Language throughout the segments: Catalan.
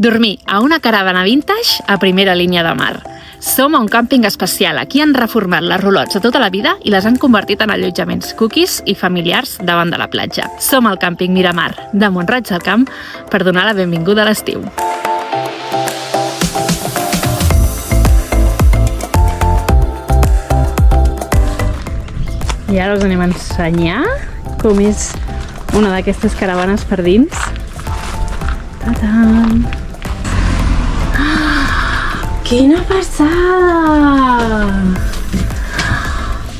Dormir a una caravana vintage a primera línia de mar. Som a un càmping especial. Aquí han reformat les roulots de tota la vida i les han convertit en allotjaments cookies i familiars davant de la platja. Som al càmping Miramar de Mont-roig del Camp per donar la benvinguda a l'estiu. I ara us anem a ensenyar com és una d'aquestes caravanes per dins. Ta-tan! Quina passada!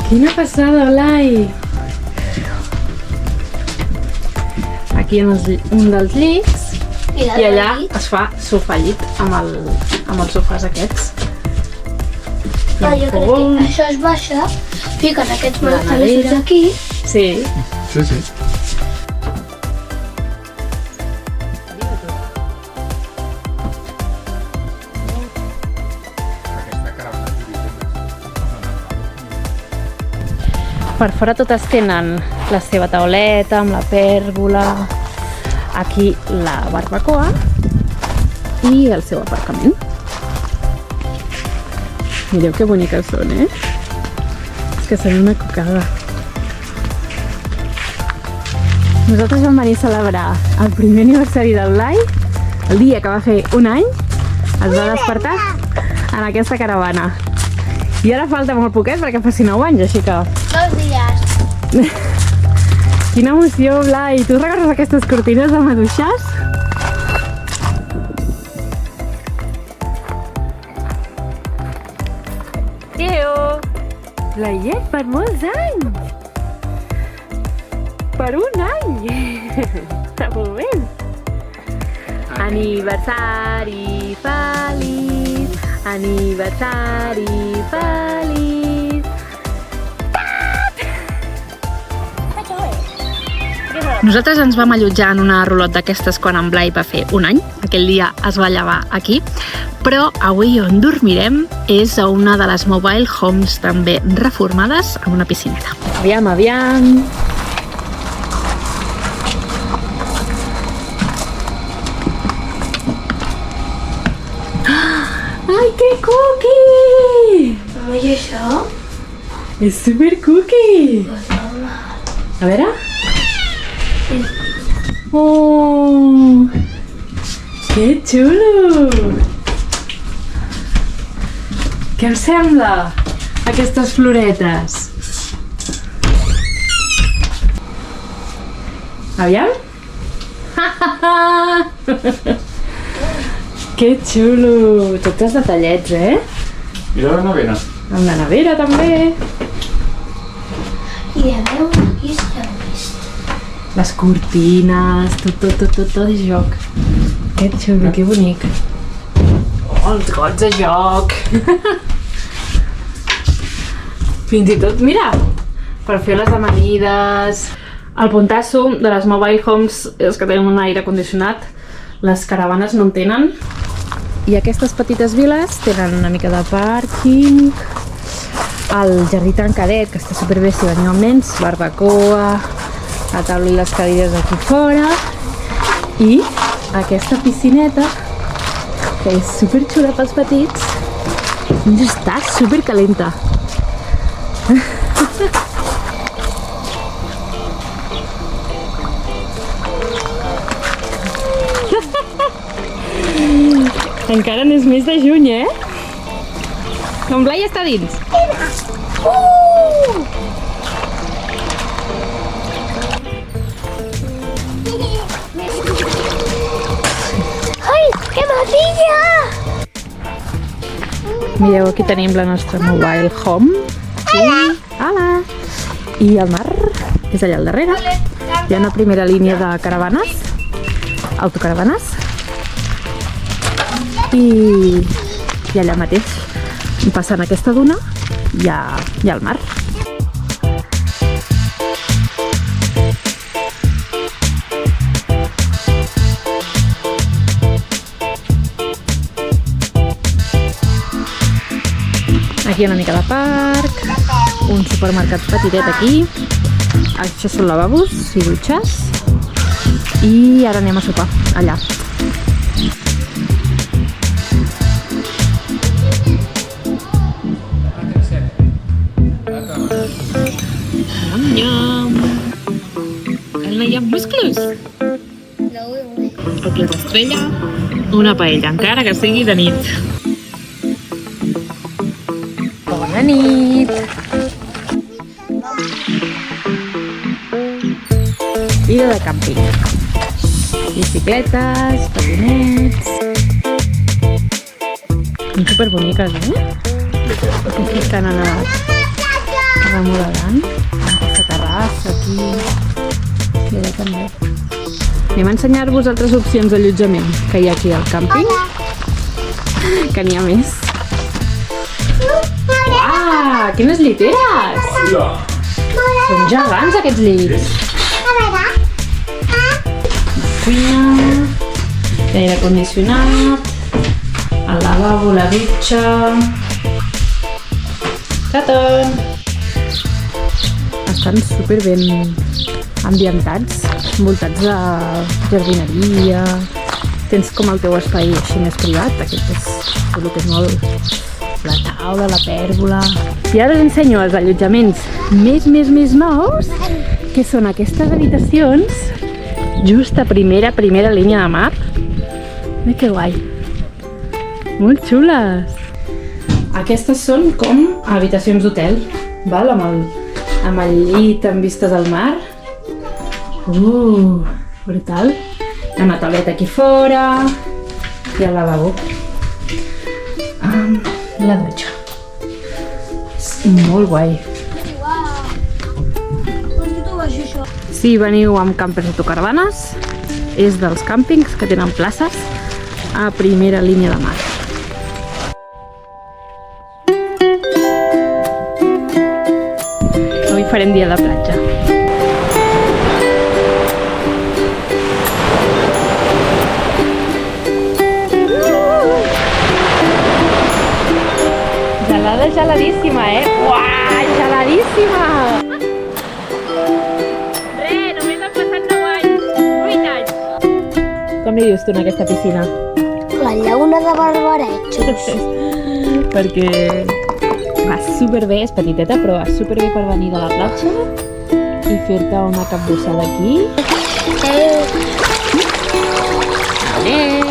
Quina passada, Blai! Aquí hi ha un dels llits i allà es fa sofà-llit amb els sofàs aquests. Jo crec que això es baixa, fiquen aquests mantelets aquí. Sí. Sí, sí. Per fora totes tenen la seva tauleta amb la pèrgola, aquí la barbacoa i el seu aparcament. Mireu que boniques són, eh? És que són una cocada. Nosaltres vam venir a celebrar el primer aniversari del Blai, el dia que va fer un any, es va despertar en aquesta caravana. I ara falta molt poquet perquè faci 9 anys, així que... 2 dies. Quina emoció, Blai! Tu recordes aquestes cortines de maduixes? Teo! Blaiet, per molts anys! Per un any! Està molt bé! Aniversari feliç! Aniversari feliç! Nosaltres ens vam allotjar en una roulotte d'aquestes quan en Blai va fer un any. Aquell dia es va llevar aquí. Però avui on dormirem és a una de les mobile homes també reformades amb una piscineta. Aviam, aviam! Ai, que cookie! Mama, i això? És super cookie! A veure? Oh! Que xulo! Què us sembla, aquestes floretes? Aviam? Que xulo! Tots detallets, eh? Mira la nevera. Amb la nevera, també. I a veure, aquí està vist. Les cortines, tot de joc. Que xulo, que bonic. Oh, els gots de joc. Fins i tot, mira, per fer les amanides. El puntasso de les mobile homes és que tenen un aire condicionat. Les caravanes no en tenen. I aquestes petites viles tenen una mica de pàrquing. El jardí tancadet, que està superbé si veniu amb nens. Barbacoa, la taula i les cadires aquí fora. I aquesta piscineta, que és superxula pels petits. I està supercalenta. Encara n'és mes de juny, eh? En Blai està dins. Ai, que maravilla! Mireu, aquí tenim la nostra mobile home. Hola! Hola! I el mar és allà al darrere. Hi ha una primera línia de caravanes, autocaravanes. I allà mateix, passant aquesta duna, hi ha el mar. Aquí hi ha una mica de parc, un supermercat petitet aquí. Això són lavabos i dutxes. I ara anem a sopar, allà. plat estrella, una paella, encara que sigui de nit. Bona nit! Vida de càmping. Bicicletes, patinets... Són superboniques, Aquestes que estan remodelant. Aquesta terrassa aquí... I allà també. Anem a ensenyar-vos altres opcions d'allotjament que hi ha aquí al càmping. Que n'hi ha més. Uau! Quines lliteres! Són gegants aquests llits. Cuina, l'aire condicionat, el lavabo, la dutxa... Taton! Estan super ben ambientats, envoltats de jardineria. Tens com el teu espai així més privat, aquest és el que és molt... la taula, la pèrgola... I ara us ensenyo els allotjaments més nous, que són aquestes habitacions just a primera línia de mar. Mira que guai! Molt xules! Aquestes són com habitacions d'hotel, val? Amb el llit amb vistes al mar. Brutal! Hi ha una tauleta aquí fora i el lavabo. La dutxa. És molt guai. Si veniu amb campers autocaravanes, és dels càmpings que tenen places a primera línia de mar. Avui farem dia de platja. Gelada geladíssima, Uau, geladíssima! Només han passat 9 anys, 8 anys. Com li dius tu en aquesta piscina? La llauna de Barbaretxos. Perquè va superbé, és petiteta, però va superbé per venir de la platja i fer-te una capbussada aquí. Adéu!